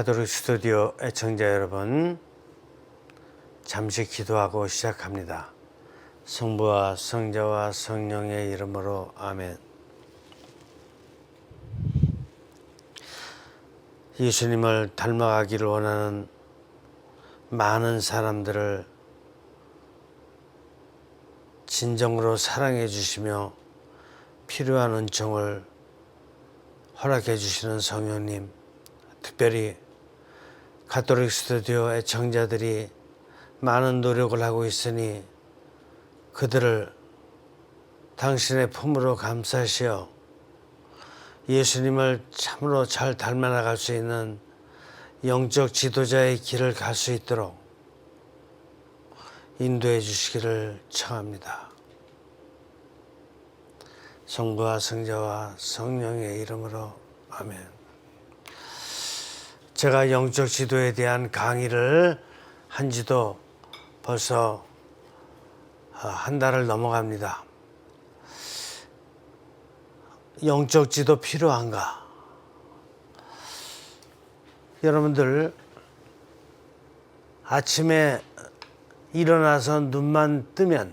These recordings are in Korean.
가톨릭 스튜디오 애청자 여러분, 잠시 기도하고 시작합니다. 성부와 성자와 성령의 이름으로 아멘. 예수님을 닮아가기를 원하는 많은 사람들을 진정으로 사랑해 주시며 필요한 은총을 허락해 주시는 성령님, 특별히 가톨릭 스튜디오 애청자들이 많은 노력을 하고 있으니 그들을 당신의 품으로 감싸시어 예수님을 참으로 잘 닮아나갈 수 있는 영적 지도자의 길을 갈 수 있도록 인도해 주시기를 청합니다. 성부와 성자와 성령의 이름으로 아멘. 제가 영적 지도에 대한 강의를 한 지도 벌써 한 달을 넘어갑니다. 영적 지도 필요한가? 여러분들 아침에 일어나서 눈만 뜨면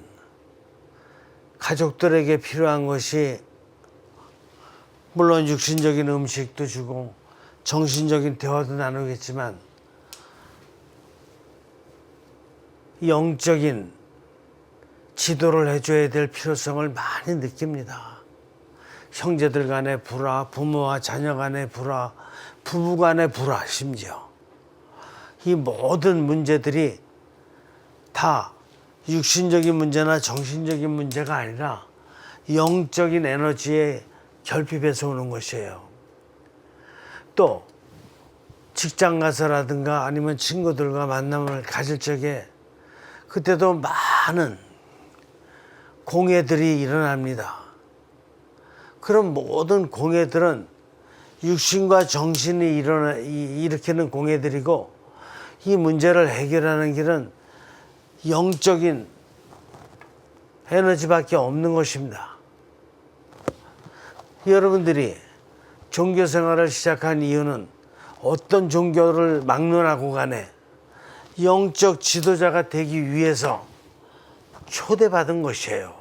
가족들에게 필요한 것이 물론 육신적인 음식도 주고 정신적인 대화도 나누겠지만 영적인 지도를 해줘야 될 필요성을 많이 느낍니다. 형제들 간의 불화, 부모와 자녀 간의 불화, 부부 간의 불화, 심지어 이 모든 문제들이 다 육신적인 문제나 정신적인 문제가 아니라 영적인 에너지의 결핍에서 오는 것이에요. 또 직장 가서라든가 아니면 친구들과 만남을 가질 적에 그때도 많은 공해들이 일어납니다. 그런 모든 공해들은 육신과 정신이 일으키는 공해들이고, 이 문제를 해결하는 길은 영적인 에너지밖에 없는 것입니다. 여러분들이 종교 생활을 시작한 이유는 어떤 종교를 막론하고 간에 영적 지도자가 되기 위해서 초대받은 것이에요.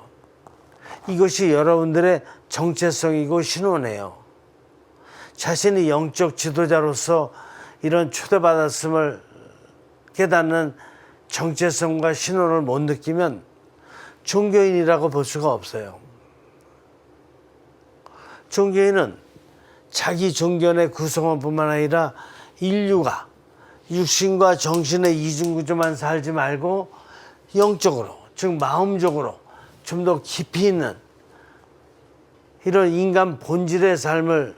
이것이 여러분들의 정체성이고 신호네요. 자신이 영적 지도자로서 이런 초대받았음을 깨닫는 정체성과 신호를 못 느끼면 종교인이라고 볼 수가 없어요. 종교인은 자기 종교의 구성원뿐만 아니라 인류가 육신과 정신의 이중구조만 살지 말고 영적으로, 즉 마음적으로 좀 더 깊이 있는 이런 인간 본질의 삶을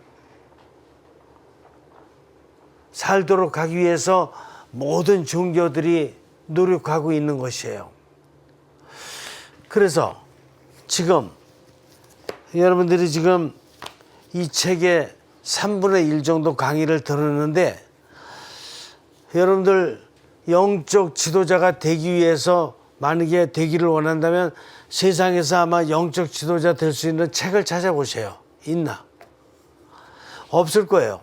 살도록 하기 위해서 모든 종교들이 노력하고 있는 것이에요. 그래서 지금 여러분들이 지금 이 책의 3분의 1 정도 강의를 들었는데, 여러분들 영적 지도자가 되기 위해서 만약에 되기를 원한다면 세상에서 아마 영적 지도자 될 수 있는 책을 찾아보세요. 있나? 없을 거예요.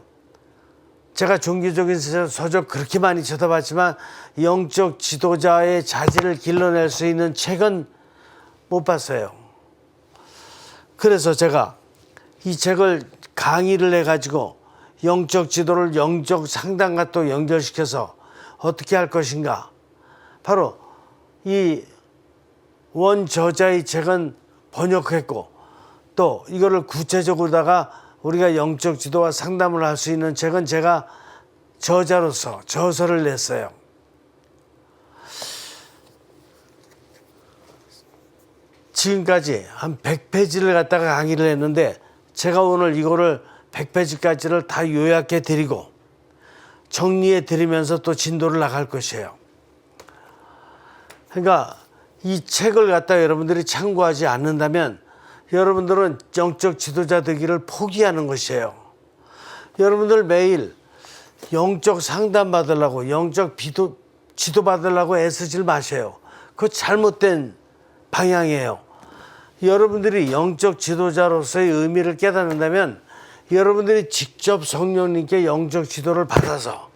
제가 종교적인 서적 그렇게 많이 쳐다봤지만 영적 지도자의 자질을 길러낼 수 있는 책은 못 봤어요. 그래서 제가 이 책을 강의를 해가지고 영적 지도를 영적 상담과 또 연결시켜서 어떻게 할 것인가. 바로 이 원저자의 책은 번역했고, 또 이거를 구체적으로다가 우리가 영적 지도와 상담을 할 수 있는 책은 제가 저자로서 저서를 냈어요. 지금까지 한 100페이지를 갖다가 강의를 했는데, 제가 오늘 이거를 100페이지까지를 다 요약해 드리고 정리해 드리면서 또 진도를 나갈 것이에요. 그러니까 이 책을 갖다 여러분들이 참고하지 않는다면 여러분들은 영적 지도자 되기를 포기하는 것이에요. 여러분들 매일 영적 상담 받으려고, 영적 지도 받으려고 애쓰질 마세요. 그거 잘못된 방향이에요. 여러분들이 영적 지도자로서의 의미를 깨닫는다면 여러분들이 직접 성령님께 영적 지도를 받아서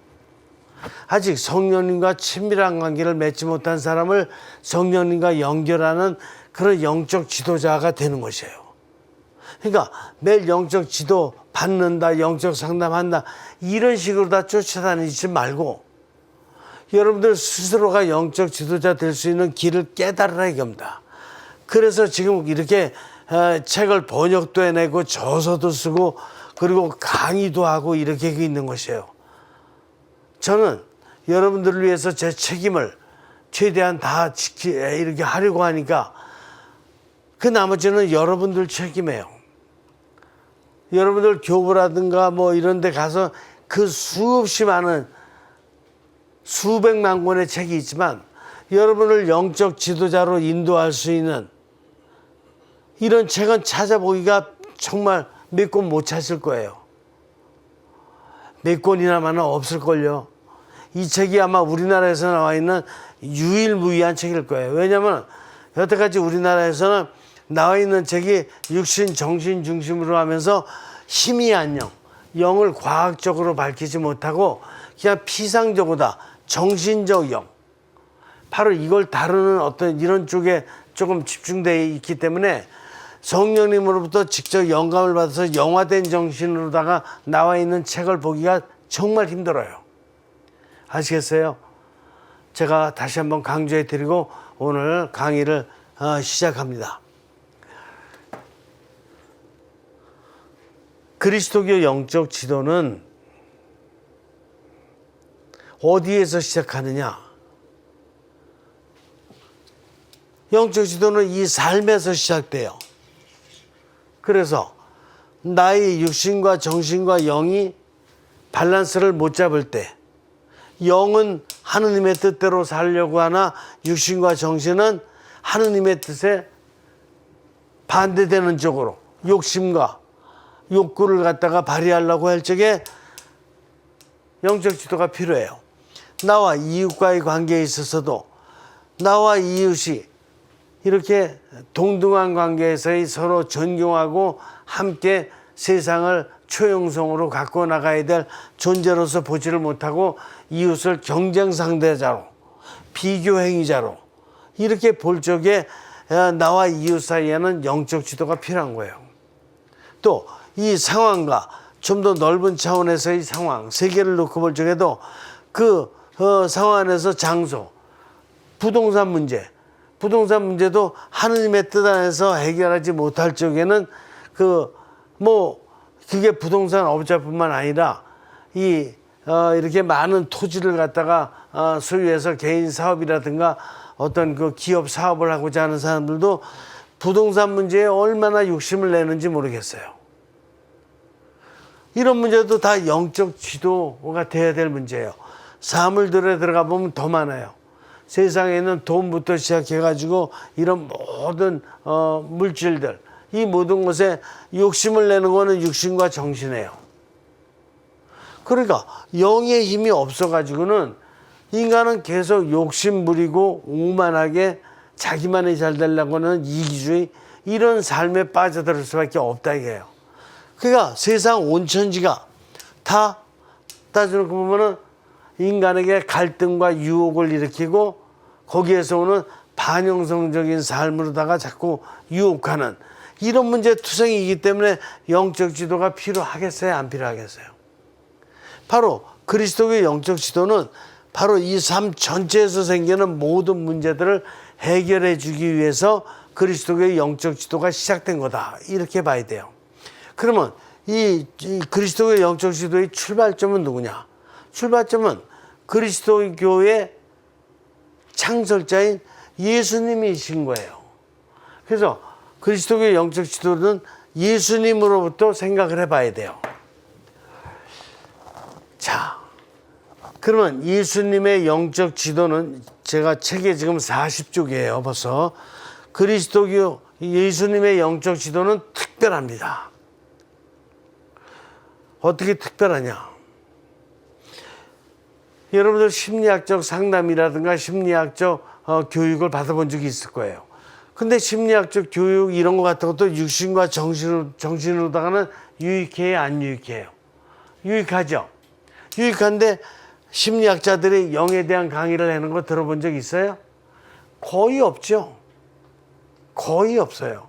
아직 성령님과 친밀한 관계를 맺지 못한 사람을 성령님과 연결하는 그런 영적 지도자가 되는 것이에요. 그러니까 매일 영적 지도 받는다, 영적 상담한다, 이런 식으로 다 쫓아다니지 말고 여러분들 스스로가 영적 지도자 될 수 있는 길을 깨달으라 이겁니다. 그래서 지금 이렇게 책을 번역도 해내고 저서도 쓰고 그리고 강의도 하고 이렇게 있는 것이에요. 저는 여러분들을 위해서 제 책임을 최대한 다 이렇게 하려고 하니까 그 나머지는 여러분들 책임이에요. 여러분들 교부라든가 뭐 이런 데 가서 그 수없이 많은 수백만 권의 책이 있지만 여러분을 영적 지도자로 인도할 수 있는 이런 책은 찾아보기가 정말 몇 권 못 찾을 거예요. 몇 권이나마는 없을걸요. 이 책이 아마 우리나라에서 나와 있는 유일무이한 책일 거예요. 왜냐하면 여태까지 우리나라에서는 나와 있는 책이 육신, 정신 중심으로 하면서 희미한 영, 영을 과학적으로 밝히지 못하고 그냥 피상적이다, 정신적 영. 바로 이걸 다루는 어떤 이런 쪽에 조금 집중되어 있기 때문에 성령님으로부터 직접 영감을 받아서 영화된 정신으로다가 나와 있는 책을 보기가 정말 힘들어요. 아시겠어요? 제가 다시 한번 강조해 드리고 오늘 강의를 시작합니다. 그리스도교 영적 지도는 어디에서 시작하느냐? 영적 지도는 이 삶에서 시작돼요. 그래서 나의 육신과 정신과 영이 밸런스를 못 잡을 때, 영은 하느님의 뜻대로 살려고 하나 육신과 정신은 하느님의 뜻에 반대되는 쪽으로 욕심과 욕구를 갖다가 발휘하려고 할 적에 영적 지도가 필요해요. 나와 이웃과의 관계에 있어서도 나와 이웃이 이렇게 동등한 관계에서의 서로 존경하고 함께 세상을 초용성으로 갖고 나가야 될 존재로서 보지를 못하고 이웃을 경쟁 상대자로, 비교 행위자로 이렇게 볼 적에 나와 이웃 사이에는 영적 지도가 필요한 거예요. 또 이 상황과 좀 더 넓은 차원에서의 상황, 세계를 놓고 볼 적에도 그 상황 안에서 장소, 부동산 문제도 하느님의 뜻 안에서 해결하지 못할 적에는 그게 부동산 업자뿐만 아니라 이렇게 많은 토지를 갖다가 소유해서 개인 사업이라든가 어떤 그 기업 사업을 하고자 하는 사람들도 부동산 문제에 얼마나 욕심을 내는지 모르겠어요. 이런 문제도 다 영적 지도가 돼야 될 문제예요. 사물들에 들어가 보면 더 많아요. 세상에는 돈부터 시작해가지고 이런 모든 물질들, 이 모든 것에 욕심을 내는 거는 육신과 정신이에요. 그러니까 영의 힘이 없어가지고는 인간은 계속 욕심 부리고 오만하게 자기만이 잘 되려고 하는 이기주의, 이런 삶에 빠져들 수밖에 없다 이게요. 그러니까 세상 온천지가 다 따져놓고 보면은 인간에게 갈등과 유혹을 일으키고 거기에서 오는 반영성적인 삶으로다가 자꾸 유혹하는 이런 문제 투성이기 때문에 영적 지도가 필요하겠어요? 안 필요하겠어요? 바로 그리스도의 영적 지도는 바로 이 삶 전체에서 생기는 모든 문제들을 해결해 주기 위해서 그리스도의 영적 지도가 시작된 거다, 이렇게 봐야 돼요. 그러면 이 그리스도의 영적 지도의 출발점은 누구냐? 출발점은 그리스도교의 창설자인 예수님이신 거예요. 그래서 그리스도교의 영적 지도는 예수님으로부터 생각을 해봐야 돼요. 자, 그러면 예수님의 영적 지도는 제가 책에 지금 40쪽이에요, 벌써. 그리스도교 예수님의 영적 지도는 특별합니다. 어떻게 특별하냐? 여러분들 심리학적 상담이라든가 심리학적 교육을 받아본 적이 있을 거예요. 근데 심리학적 교육 이런 거 같은 것도 육신과 정신으로다가는 유익해요, 안 유익해요? 유익하죠. 유익한데 심리학자들이 영에 대한 강의를 하는 거 들어본 적 있어요? 거의 없죠. 거의 없어요.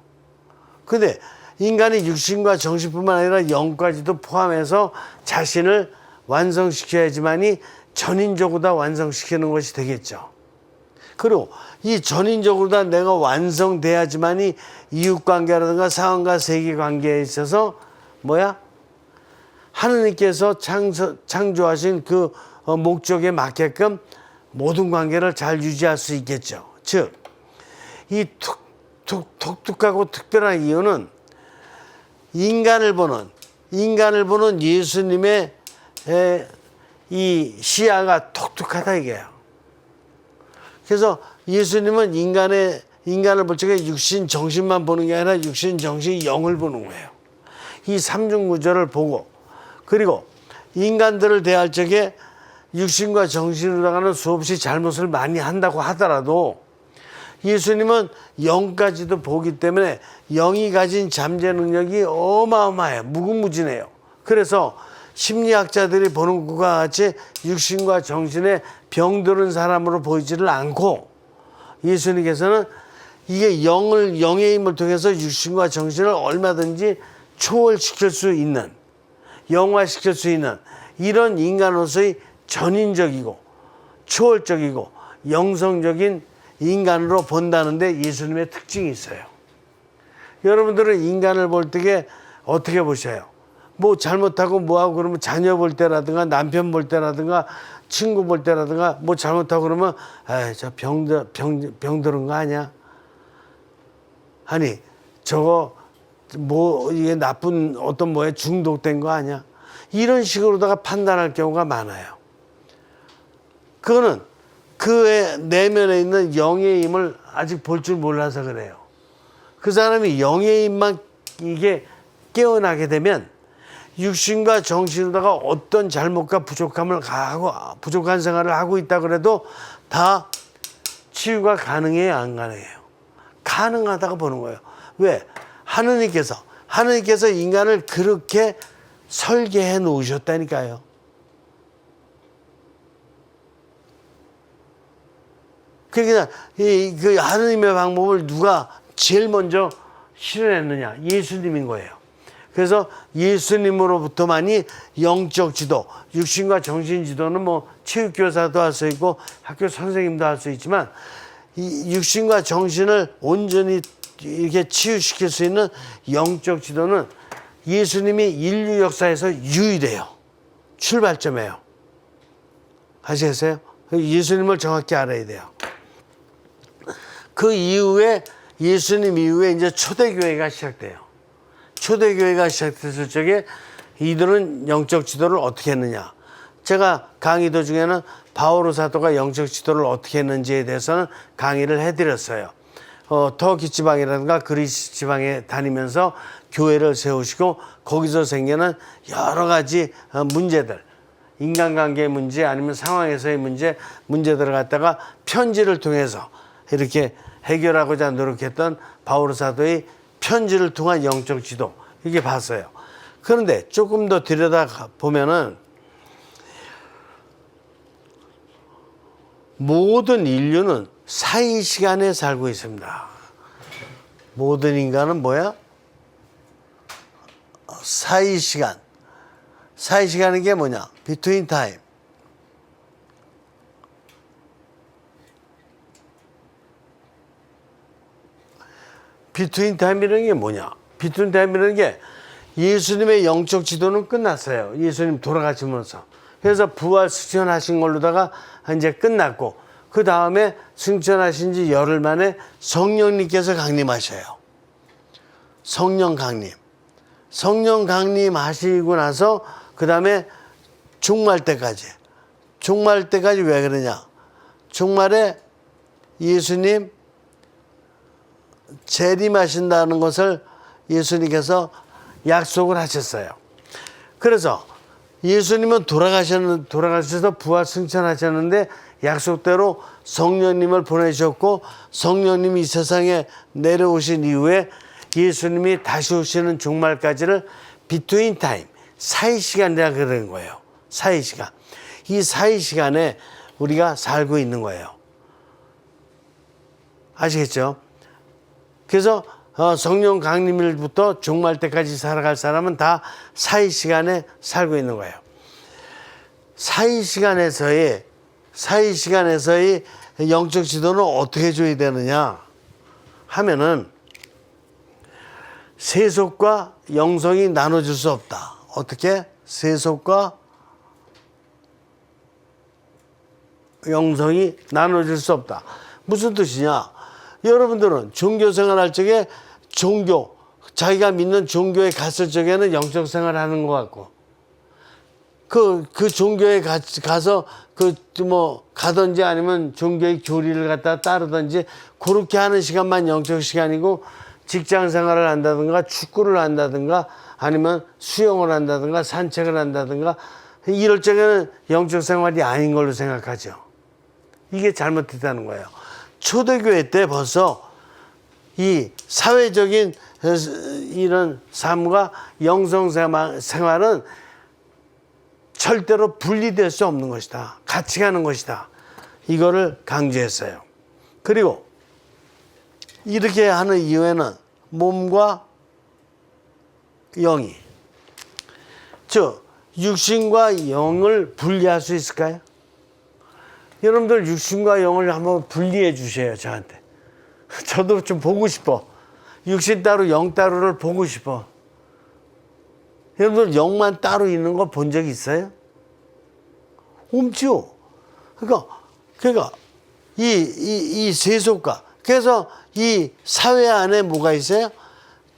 근데 인간이 육신과 정신뿐만 아니라 영까지도 포함해서 자신을 완성시켜야지만이 전인적으로 다 완성시키는 것이 되겠죠. 그리고 이 전인적으로 다 내가 완성돼야지만이 이웃관계라든가 상황과 세계관계에 있어서 하느님께서 창조하신 그 목적에 맞게끔 모든 관계를 잘 유지할 수 있겠죠. 즉, 이 독특하고 특별한 이유는 인간을 보는 예수님의 이 시야가 독특하다 이게요. 그래서 예수님은 인간을 볼 적에 육신, 정신만 보는 게 아니라 육신, 정신, 영을 보는 거예요. 이 삼중구조를 보고, 그리고 인간들을 대할 적에 육신과 정신으로다가는 수없이 잘못을 많이 한다고 하더라도 예수님은 영까지도 보기 때문에 영이 가진 잠재 능력이 어마어마해요. 무궁무진해요. 그래서 심리학자들이 보는 것과 같이 육신과 정신에 병들은 사람으로 보이지를 않고 예수님께서는 이게 영의 힘을 통해서 육신과 정신을 얼마든지 초월시킬 수 있는, 영화시킬 수 있는 이런 인간으로서의 전인적이고 초월적이고 영성적인 인간으로 본다는데 예수님의 특징이 있어요. 여러분들은 인간을 볼 때 어떻게 보셔요? 뭐 잘못하고 뭐하고 그러면 자녀 볼 때라든가 남편 볼 때라든가 친구 볼 때라든가 뭐 잘못하고 그러면 저 병들은 거 아니야? 아니 저거 뭐 이게 나쁜 어떤 뭐에 중독된 거 아니야? 이런 식으로다가 판단할 경우가 많아요. 그거는 그의 내면에 있는 영의 힘을 아직 볼 줄 몰라서 그래요. 그 사람이 영의 힘만 이게 깨어나게 되면 육신과 정신으로다가 어떤 잘못과 부족함을 가하고 부족한 생활을 하고 있다 그래도 다 치유가 가능해요, 안 가능해요? 가능하다고 보는 거예요. 왜? 하느님께서 인간을 그렇게 설계해 놓으셨다니까요. 그러니까 그 하느님의 방법을 누가 제일 먼저 실현했느냐? 예수님인 거예요. 그래서 예수님으로부터만이 영적 지도, 육신과 정신 지도는 뭐 체육교사도 할 수 있고 학교 선생님도 할 수 있지만 이 육신과 정신을 온전히 이렇게 치유시킬 수 있는 영적 지도는 예수님이 인류 역사에서 유일해요. 출발점이에요. 아시겠어요? 예수님을 정확히 알아야 돼요. 그 이후에 예수님 이후에 이제 초대교회가 시작돼요. 초대교회가 시작됐을 적에 이들은 영적 지도를 어떻게 했느냐. 제가 강의 도중에는 바오로 사도가 영적 지도를 어떻게 했는지에 대해서는 강의를 해드렸어요. 터키 지방이라든가 그리스 지방에 다니면서 교회를 세우시고 거기서 생기는 여러 가지 문제들, 인간관계의 문제 아니면 상황에서의 문제들을 갖다가 편지를 통해서 이렇게 해결하고자 노력했던 바오로 사도의 편지를 통한 영적 지도, 이게 봤어요. 그런데 조금 더 들여다 보면은 모든 인류는 사이 시간에 살고 있습니다. 모든 인간은 뭐야? 사이 시간. 사이 시간인 게 뭐냐? Between time. 비트윈 타임이라는 게 뭐냐? 비트윈 타임이라는 게 예수님의 영적 지도는 끝났어요. 예수님 돌아가시면서. 그래서 부활 승천하신 걸로다가 이제 끝났고 그 다음에 승천하신 지 열흘 만에 성령님께서 강림하셔요. 성령 강림. 성령 강림하시고 나서 그 다음에 종말 때까지. 종말 때까지 왜 그러냐? 종말에 예수님 재림하신다는 것을 예수님께서 약속을 하셨어요. 그래서 예수님은 돌아가셔서 부활 승천하셨는데 약속대로 성령님을 보내셨고 성령님이 이 세상에 내려오신 이후에 예수님이 다시 오시는 종말까지를 비트윈 타임, 사이 시간이라 그러는 거예요. 사이 시간. 이 사이 시간에 우리가 살고 있는 거예요. 아시겠죠? 그래서 성령 강림일부터 종말 때까지 살아갈 사람은 다 사이 시간에 살고 있는 거예요. 사이 시간에서의 영적 지도는 어떻게 줘야 되느냐 하면은 세속과 영성이 나눠질 수 없다. 어떻게? 세속과 영성이 나눠질 수 없다. 무슨 뜻이냐? 여러분들은 종교 생활할 적에 자기가 믿는 종교에 갔을 적에는 영적 생활을 하는 것 같고, 그 종교에 가서 가든지 아니면 종교의 교리를 갖다 따르든지 그렇게 하는 시간만 영적 시간이고, 직장 생활을 한다든가 축구를 한다든가 아니면 수영을 한다든가 산책을 한다든가 이럴 적에는 영적 생활이 아닌 걸로 생각하죠. 이게 잘못됐다는 거예요. 초대교회 때 벌써 이 사회적인 이런 삶과 영성 생활은 절대로 분리될 수 없는 것이다. 같이 가는 것이다. 이거를 강조했어요. 그리고 이렇게 하는 이유에는 몸과 영이, 즉 육신과 영을 분리할 수 있을까요? 여러분들 육신과 영을 한번 분리해 주세요. 저한테. 저도 좀 보고 싶어. 육신 따로 영 따로를 보고 싶어. 여러분들 영만 따로 있는 거 본 적 있어요? 없죠. 그러니까 이 세속과, 그래서 이 사회 안에 뭐가 있어요?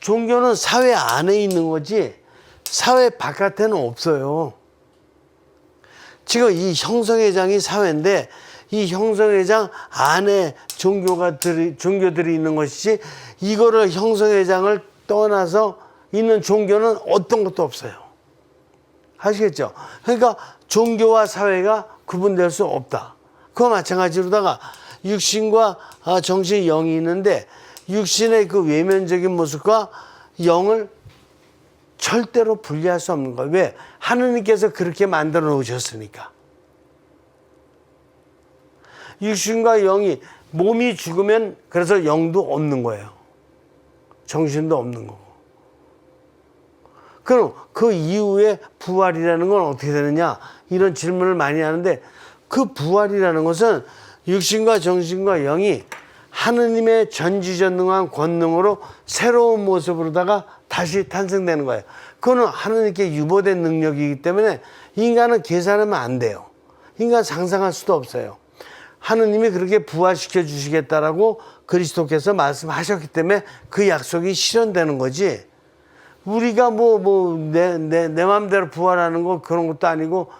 종교는 사회 안에 있는 거지 사회 바깥에는 없어요. 지금 이 형성회장이 사회인데 이 형성회장 안에 종교들이 있는 것이지, 이거를 형성회장을 떠나서 있는 종교는 어떤 것도 없어요. 아시겠죠? 그러니까 종교와 사회가 구분될 수 없다. 그와 마찬가지로다가 육신과 정신, 영이 있는데 육신의 그 외면적인 모습과 영을 절대로 분리할 수 없는 거예요. 왜? 하느님께서 그렇게 만들어 놓으셨으니까. 육신과 영이, 몸이 죽으면 그래서 영도 없는 거예요. 정신도 없는 거고. 그럼 그 이후에 부활이라는 건 어떻게 되느냐? 이런 질문을 많이 하는데, 그 부활이라는 것은 육신과 정신과 영이 하느님의 전지전능한 권능으로 새로운 모습으로다가 다시 탄생되는 거예요. 그거는 하느님께 유보된 능력이기 때문에 인간은 계산하면 안 돼요. 인간 상상할 수도 없어요. 하느님이 그렇게 부활시켜 주시겠다라고 그리스도께서 말씀하셨기 때문에 그 약속이 실현되는 거지, 우리가 내 마음대로 부활하는 거 그런 것도 아니고,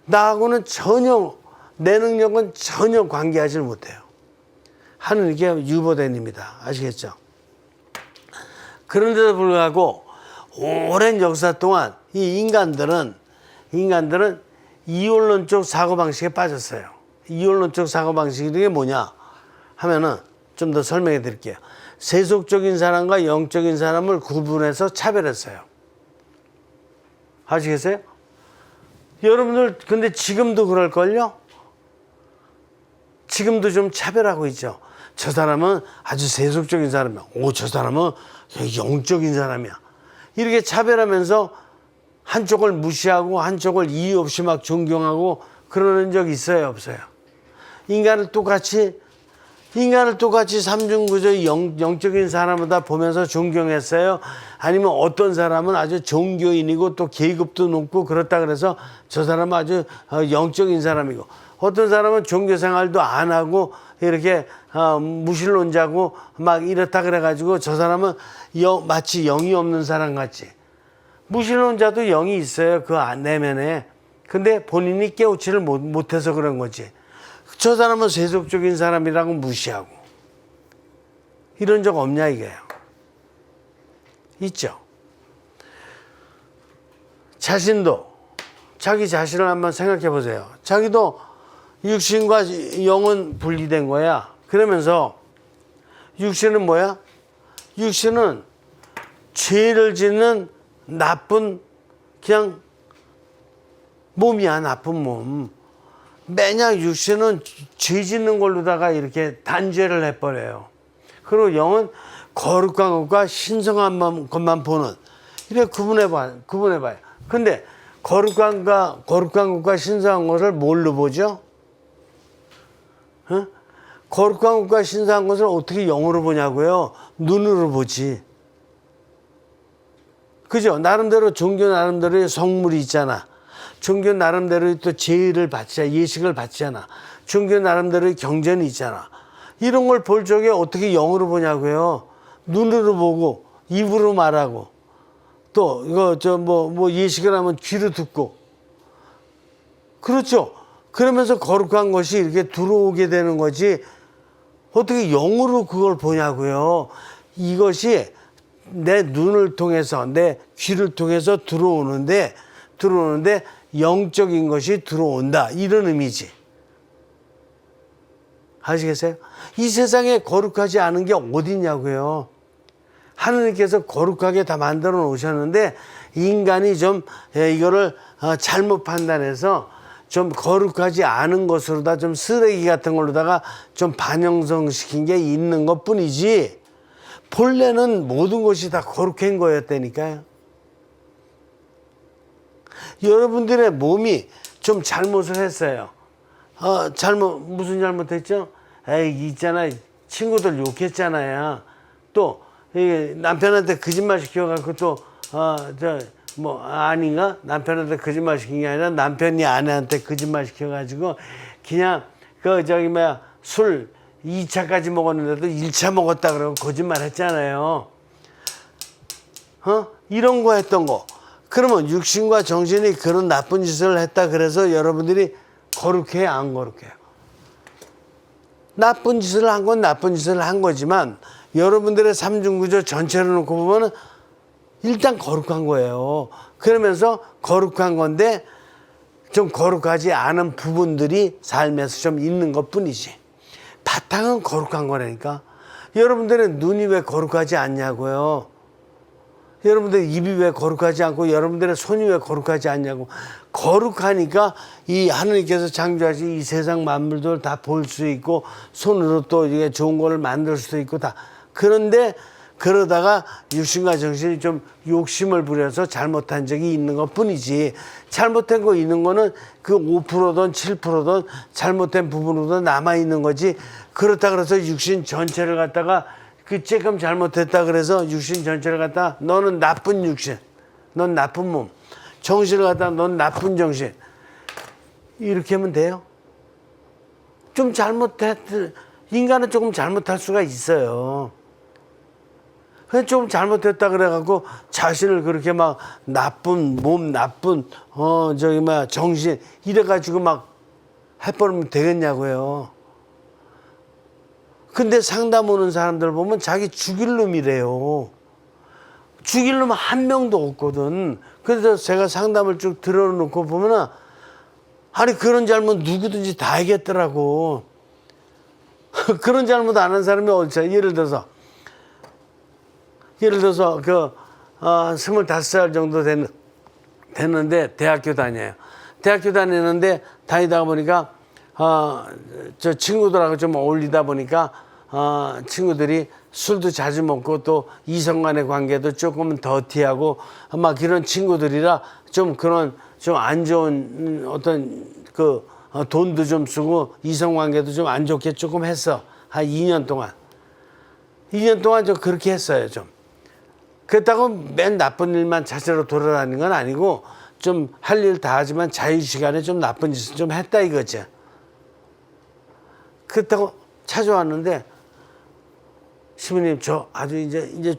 나하고는 전혀, 내 능력은 전혀 관계하지 못해요. 하느님께 유보된 입니다. 아시겠죠? 그런데도 불구하고 오랜 역사 동안 이 인간들은 이원론적 사고방식에 빠졌어요. 이원론적 사고방식이 뭐냐 하면은 좀 더 설명해 드릴게요. 세속적인 사람과 영적인 사람을 구분해서 차별했어요. 아시겠어요? 여러분들 근데 지금도 그럴걸요? 지금도 좀 차별하고 있죠. 저 사람은 아주 세속적인 사람이야. 저 사람은 영적인 사람이야. 이렇게 차별하면서 한쪽을 무시하고 한쪽을 이유 없이 막 존경하고 그러는 적 있어요, 없어요? 인간을 똑같이 삼중구조의 영적인 사람보다 보면서 존경했어요? 아니면 어떤 사람은 아주 종교인이고 또 계급도 높고 그렇다 그래서 저 사람은 아주 영적인 사람이고, 어떤 사람은 종교 생활도 안 하고 이렇게 무신론자고 막 이렇다 그래가지고 저 사람은 마치 영이 없는 사람 같이. 무신론자도 영이 있어요, 그 내면에. 근데 본인이 깨우치를 못해서 그런 거지. 저 사람은 세속적인 사람이라고 무시하고. 이런 적 없냐 이게요. 있죠. 자기 자신을 한번 생각해 보세요. 자기도 육신과 영은 분리된 거야. 그러면서 육신은 뭐야? 육신은 죄를 짓는 나쁜 그냥 몸이야, 나쁜 몸. 매년 육신은 죄 짓는 걸로다가 이렇게 단죄를 해버려요. 그리고 영은 거룩한 것과 신성한 것만 보는, 이렇게 구분해봐요. 근데 거룩한 것과 신성한 것을 뭘로 보죠? 어? 거룩한 것과 신성한 것을 어떻게 영으로 보냐고요? 눈으로 보지. 그죠? 나름대로 종교 나름대로의 성물이 있잖아. 종교 나름대로의 또 제의를 받잖아. 예식을 받잖아. 종교 나름대로의 경전이 있잖아. 이런 걸 볼 적에 어떻게 영으로 보냐고요? 눈으로 보고 입으로 말하고 또 이거 뭐 예식을 하면 귀로 듣고, 그렇죠? 그러면서 거룩한 것이 이렇게 들어오게 되는 거지 어떻게 영으로 그걸 보냐고요? 이것이 내 눈을 통해서 내 귀를 통해서 들어오는데 영적인 것이 들어온다, 이런 의미지. 아시겠어요? 이 세상에 거룩하지 않은 게 어디냐고요? 하느님께서 거룩하게 다 만들어 놓으셨는데 인간이 좀 이거를 잘못 판단해서 좀 거룩하지 않은 것으로다 좀 쓰레기 같은 걸로다가 좀 반영성 시킨 게 있는 것 뿐이지 본래는 모든 것이 다 거룩한 거였다니까요. 여러분들의 몸이 좀 잘못을 했어요. 무슨 잘못했죠? 에이, 있잖아. 친구들 욕했잖아요. 또, 남편한테 거짓말 시켜갖고 또, 아닌가? 남편한테 거짓말 시킨 게 아니라 남편이 아내한테 거짓말 시켜가지고 그냥, 술 2차까지 먹었는데도 1차 먹었다 그러고 거짓말 했잖아요. 이런 거 했던 거. 그러면 육신과 정신이 그런 나쁜 짓을 했다 그래서 여러분들이 거룩해요, 안 거룩해요? 나쁜 짓을 한 건 나쁜 짓을 한 거지만 여러분들의 삼중구조 전체를 놓고 보면은 일단 거룩한 거예요. 그러면서 거룩한 건데 좀 거룩하지 않은 부분들이 삶에서 좀 있는 것 뿐이지. 바탕은 거룩한 거라니까. 여러분들의 눈이 왜 거룩하지 않냐고요. 여러분들의 입이 왜 거룩하지 않고 여러분들의 손이 왜 거룩하지 않냐고. 거룩하니까 이 하느님께서 창조하신 이 세상 만물들 다 볼 수 있고 손으로 또 이게 좋은 거를 만들 수도 있고 다. 그런데 그러다가 육신과 정신이 좀 욕심을 부려서 잘못한 적이 있는 것 뿐이지, 잘못한 거 있는 거는 그 5%든 7%든 잘못된 부분으로 남아있는 거지. 그렇다 그래서 육신 전체를 갖다가 그 조금 잘못했다 그래서 육신 전체를 갖다 너는 나쁜 육신, 넌 나쁜 몸, 정신을 갖다 넌 나쁜 정신, 이렇게 하면 돼요? 인간은 조금 잘못할 수가 있어요. 좀 잘못했다 그래갖고 자신을 그렇게 막 나쁜 몸, 나쁜 정신 이래가지고 막 해버리면 되겠냐고요. 근데 상담 오는 사람들 보면 자기 죽일 놈이래요. 죽일 놈 한 명도 없거든. 그래서 제가 상담을 쭉 들어놓고 보면은 아니 그런 잘못 누구든지 다 하겠더라고. 그런 잘못 안 한 사람이 어디 있어요? 예를 들어서 25살 정도 됐는데 대학교 다녀요. 대학교 다니는데 다니다가 보니까 저 친구들하고 좀 어울리다 보니까 친구들이 술도 자주 먹고 또 이성 간의 관계도 조금은 더티하고 막 이런 친구들이라 좀 그런 좀 안 좋은 어떤 돈도 좀 쓰고 이성 관계도 좀 안 좋게 조금 했어. 한 2년 동안. 2년 동안 좀 그렇게 했어요, 좀. 그렇다고 맨 나쁜 일만 자체로 돌아다니는 건 아니고 좀 할 일 다 하지만 자유시간에 좀 나쁜 짓을 좀 했다 이거죠. 그렇다고 찾아왔는데 시부님 저 아주 이제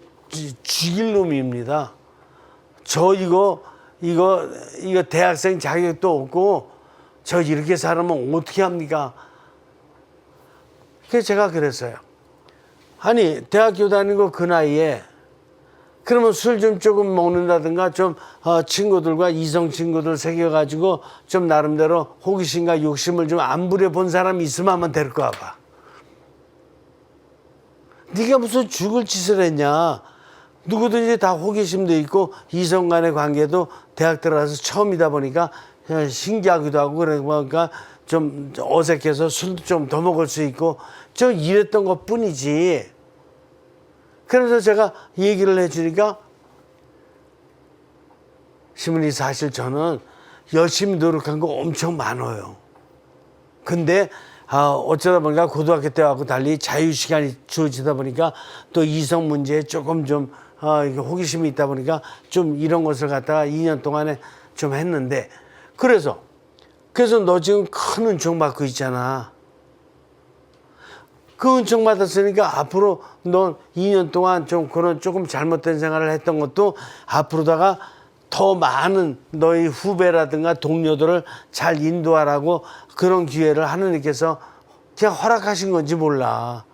죽일 놈입니다. 저 이거 대학생 자격도 없고 저 이렇게 살면 어떻게 합니까? 그래서 제가 그랬어요. 아니 대학교 다니고 그 나이에 그러면 술 좀 조금 먹는다든가 좀 친구들과 이성 친구들 새겨가지고 좀 나름대로 호기심과 욕심을 좀 안 부려본 사람이 있으면 한번 데리고 와봐. 네가 무슨 죽을 짓을 했냐. 누구든지 다 호기심도 있고 이성 간의 관계도 대학 들어가서 처음이다 보니까 신기하기도 하고 그러니까 좀 어색해서 술도 좀 더 먹을 수 있고 저 이랬던 것 뿐이지. 그래서 제가 얘기를 해주니까 시문이 사실 저는 열심히 노력한 거 엄청 많아요. 근데 어쩌다 보니까 고등학교 때하고 달리 자유시간이 주어지다 보니까 또 이성 문제에 조금 좀 이게 호기심이 있다 보니까 좀 이런 것을 갖다가 2년 동안에 좀 했는데 그래서 너 지금 큰 은총 받고 있잖아. 그 은총 받았으니까 앞으로 넌 2년 동안 좀 그런 조금 잘못된 생활을 했던 것도 앞으로다가 더 많은 너희 후배라든가 동료들을 잘 인도하라고 그런 기회를 하느님께서 그냥 허락하신 건지 몰라.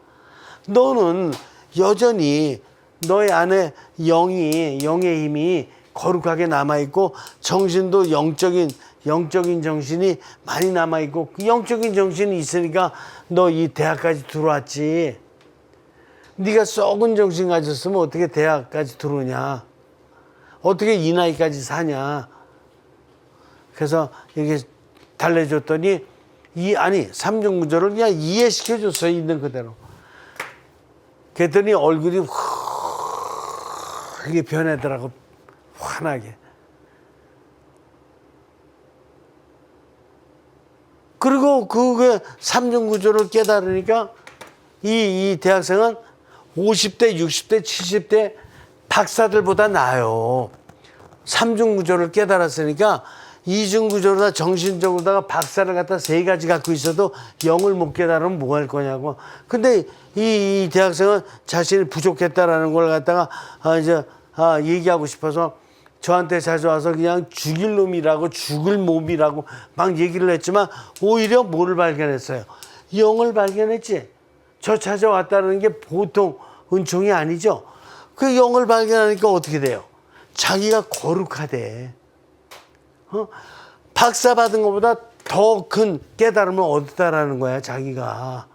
너는 여전히 너의 안에 영의 힘이 거룩하게 남아있고 정신도 영적인 정신이 많이 남아있고 그 영적인 정신이 있으니까 너 이 대학까지 들어왔지. 네가 썩은 정신 가졌으면 어떻게 대학까지 들어오냐. 어떻게 이 나이까지 사냐. 그래서 이렇게 달래줬더니 삼중구조를 그냥 이해시켜줬어요. 있는 그대로. 그랬더니 얼굴이 확 변하더라고. 환하게. 그리고 그게 삼중구조를 깨달으니까 이 대학생은 50대, 60대, 70대 박사들보다 나아요. 삼중구조를 깨달았으니까 이중구조로다 정신적으로다가 박사를 갖다 3가지 갖고 있어도 영을 못 깨달으면 뭐 할 거냐고. 근데 이 대학생은 자신이 부족했다라는 걸 갖다가 얘기하고 싶어서 저한테 자주 와서 그냥 죽일 놈이라고 죽을 몸이라고 막 얘기를 했지만 오히려 뭐를 발견했어요? 영을 발견했지. 저 찾아왔다는 게 보통 은총이 아니죠. 그 영을 발견하니까 어떻게 돼요? 자기가 거룩하대. 박사 받은 것보다 더 큰 깨달음을 얻었다라는 거야, 자기가.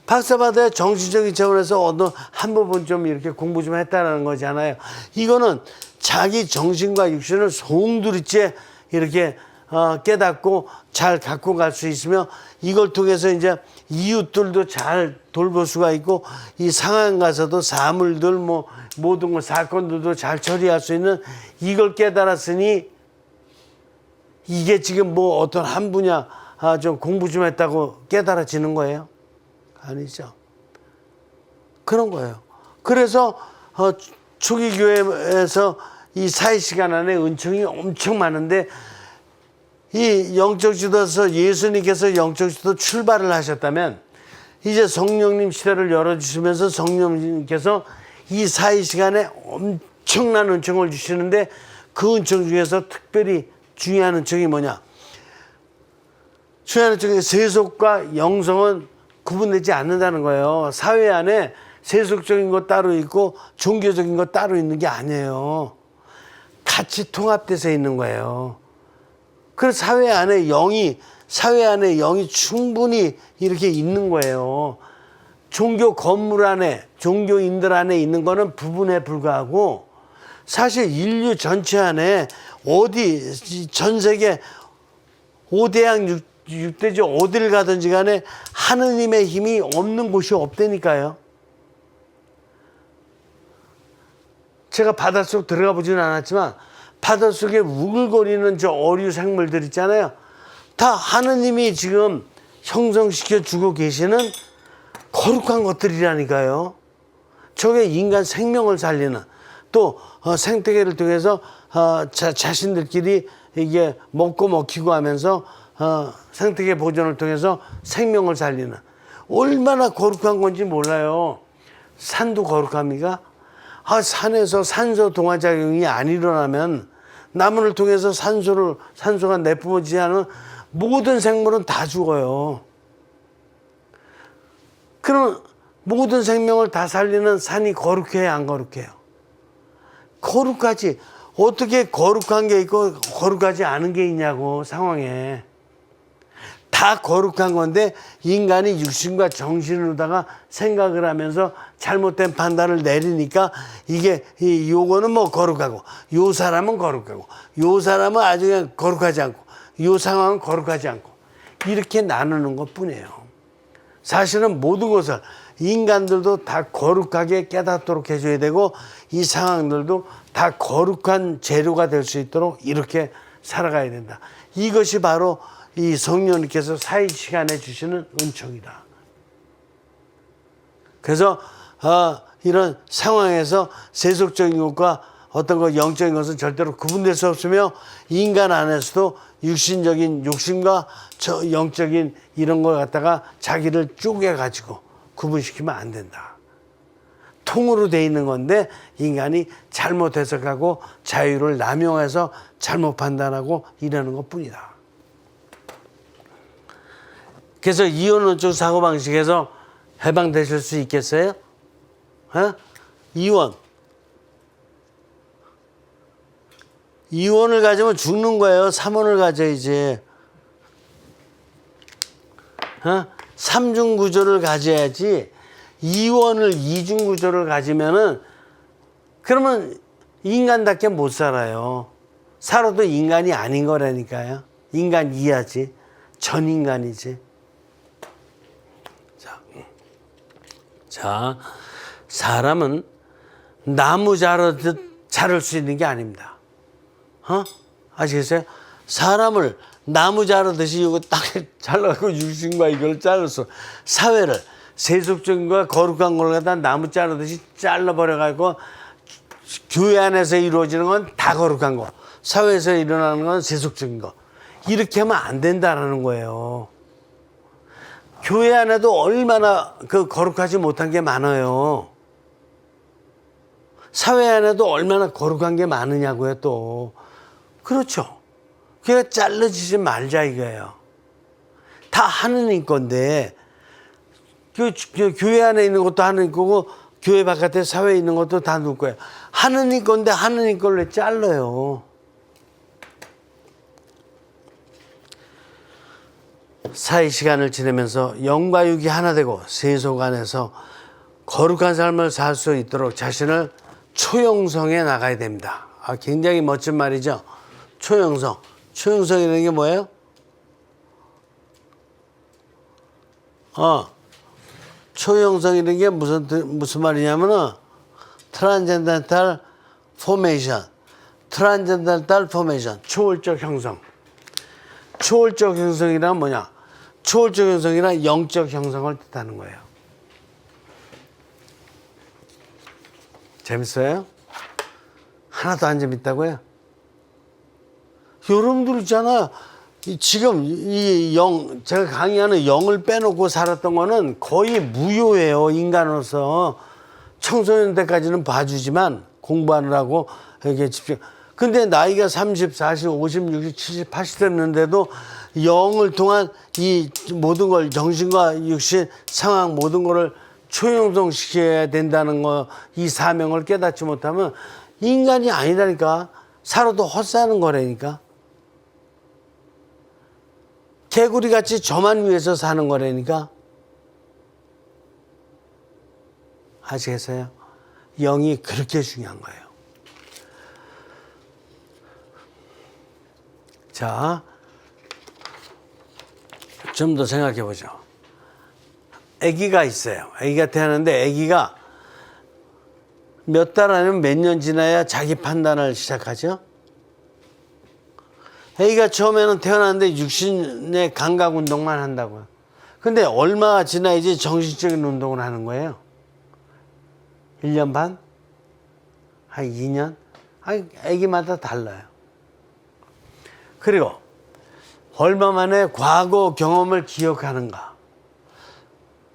박사 받아야 정신적인 차원에서 한 부분 좀 이렇게 공부 좀 했다라는 거잖아요. 이거는 자기 정신과 육신을 송두리째 이렇게 깨닫고 잘 갖고 갈 수 있으며 이걸 통해서 이제 이웃들도 잘 돌볼 수가 있고 이 상황 가서도 사물들 모든 것 사건들도 잘 처리할 수 있는 이걸 깨달았으니 이게 지금 어떤 한 분야 좀 공부 좀 했다고 깨달아지는 거예요? 아니죠. 그런 거예요. 그래서 초기 교회에서 이 4시간 안에 은총이 엄청 많은데 이 영적 지도에서 예수님께서 영적 지도 출발을 하셨다면 이제 성령님 시대를 열어주시면서 성령님께서 이 4시간에 엄청난 은총을 주시는데 그 은총 중에서 특별히 중요한 은총이 뭐냐? 중요한 은총이 세속과 영성은 구분되지 않는다는 거예요. 사회 안에 세속적인 것 따로 있고 종교적인 것 따로 있는 게 아니에요. 같이 통합돼서 있는 거예요. 그래서 사회 안에 영이 충분히 이렇게 있는 거예요. 종교 건물 안에, 종교인들 안에 있는 거는 부분에 불과하고 사실 인류 전체 안에 전 세계 5대양 6대주 어딜 가든지 간에 하느님의 힘이 없는 곳이 없다니까요. 제가 바닷속 들어가 보지는 않았지만 바닷속에 우글거리는 저 어류 생물들 있잖아요. 다 하느님이 지금 형성시켜 주고 계시는 거룩한 것들이라니까요. 저게 인간 생명을 살리는 또 생태계를 통해서 자신들끼리 이게 먹고 먹히고 하면서 생태계 보존을 통해서 생명을 살리는 얼마나 거룩한 건지 몰라요. 산도 거룩합니까? 산에서 산소 동화작용이 안 일어나면 나무를 통해서 산소가 내뿜어지지 않은 모든 생물은 다 죽어요. 그럼 모든 생명을 다 살리는 산이 거룩해요, 안 거룩해요? 거룩하지. 어떻게 거룩한 게 있고 거룩하지 않은 게 있냐고, 상황에. 다 거룩한 건데 인간이 육신과 정신으로다가 생각을 하면서 잘못된 판단을 내리니까 이게 요거는 거룩하고 요 사람은 거룩하고 요 사람은 아주 그냥 거룩하지 않고 요 상황은 거룩하지 않고 이렇게 나누는 것뿐이에요. 사실은 모든 것을 인간들도 다 거룩하게 깨닫도록 해줘야 되고 이 상황들도 다 거룩한 재료가 될 수 있도록 이렇게 살아가야 된다. 이것이 바로 이 성령님께서 사이 시간에 주시는 은총이다. 그래서 이런 상황에서 세속적인 것과 어떤 거 영적인 것은 절대로 구분될 수 없으며 인간 안에서도 육신적인 욕심과 영적인 이런 걸 갖다가 자기를 쪼개가지고 구분시키면 안 된다. 통으로 돼 있는 건데 인간이 잘못 해석하고 자유를 남용해서 잘못 판단하고 이러는 것뿐이다. 그래서 이원론적 사고방식에서 해방되실 수 있겠어요? 이원을 가지면 죽는 거예요. 삼원을 가져야지. 삼중 구조를 가져야지. 이원을 이중 구조를 가지면은 그러면 인간답게 못 살아요. 살아도 인간이 아닌 거라니까요. 인간 이하지. 전인간이지. 자, 사람은 나무 자르듯 자를 수 있는 게 아닙니다. 아시겠어요? 사람을 나무 자르듯이 이거 딱 잘라고 육신과 이걸 잘랐어. 사회를 세속적인 거와 거룩한 걸 갖다 나무 자르듯이 잘라버려가지고 교회 안에서 이루어지는 건 다 거룩한 거. 사회에서 일어나는 건 세속적인 거. 이렇게 하면 안 된다라는 거예요. 교회 안에도 얼마나 거룩하지 못한 게 많아요. 사회 안에도 얼마나 거룩한 게 많으냐고요, 또. 그렇죠. 그러니까 잘라지지 말자 이거예요. 다 하느님 건데, 교회 안에 있는 것도 하느님 거고, 교회 바깥에 사회에 있는 것도 다 누구 거예요. 하느님 건데 하느님 걸로 잘라요. 사이 시간을 지내면서 영과 육이 하나 되고 세속 안에서 거룩한 삶을 살 수 있도록 자신을 초영성해 나가야 됩니다. 굉장히 멋진 말이죠. 초영성. 초영성이라는 게 뭐예요? 초영성이라는 게 무슨 말이냐면은 트랜젠덴탈 포메이션. 트랜젠덴탈 포메이션. 초월적 형성. 초월적 형성이란 뭐냐? 초월적 형성이란 영적 형성을 뜻하는 거예요. 재밌어요? 하나도 안 재밌다고요? 여러분들 있잖아. 지금 제가 강의하는 영을 빼놓고 살았던 거는 거의 무효예요. 인간으로서. 청소년 때까지는 봐주지만 공부하느라고 이렇게 집중. 근데 나이가 30, 40, 50, 60, 70, 80 됐는데도 영을 통한 이 모든 걸 정신과 육신 상황 모든 거를 초형성시켜야 된다는 거, 이 사명을 깨닫지 못하면 인간이 아니라니까. 살아도 헛사는 거라니까. 개구리같이 저만 위해서 사는 거라니까. 아시겠어요? 영이 그렇게 중요한 거예요. 자, 좀 더 생각해 보죠. 아기가 있어요. 아기가 태어났는데 아기가 몇 달 아니면 몇 년 지나야 자기 판단을 시작하죠. 아기가 처음에는 태어났는데 육신의 감각 운동만 한다고요. 근데 얼마 지나야지 정신적인 운동을 하는 거예요. 1년 반? 한 2년? 아기마다 달라요. 그리고 얼마 만에 과거 경험을 기억하는가.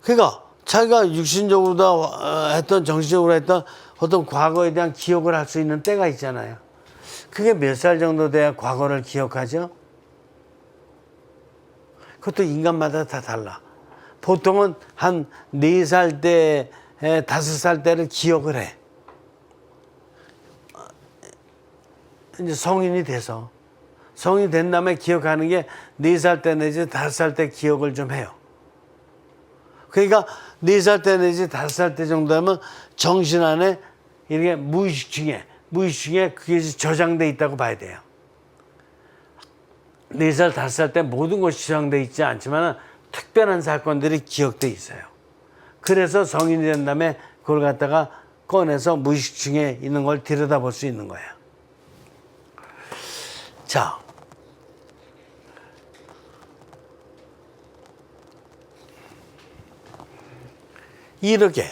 그러니까 자기가 육신적으로 했던 정신적으로 했던 어떤 과거에 대한 기억을 할 수 있는 때가 있잖아요. 그게 몇 살 정도 돼야 과거를 기억하죠? 그것도 인간마다 다 달라. 보통은 한 4살 때, 5살 때를 기억을 해. 이제 성인이 돼서. 성인이 된 다음에 기억하는 게 4살 때 내지 5살 때 기억을 좀 해요. 그러니까 4살 때 내지 5살 때 정도 하면 정신 안에 이렇게 무의식 중에 그게 저장돼 있다고 봐야 돼요. 4살, 5살 때 모든 것이 저장돼 있지 않지만 특별한 사건들이 기억돼 있어요. 그래서 성인이 된 다음에 그걸 갖다가 꺼내서 무의식 중에 있는 걸 들여다볼 수 있는 거예요. 자, 이렇게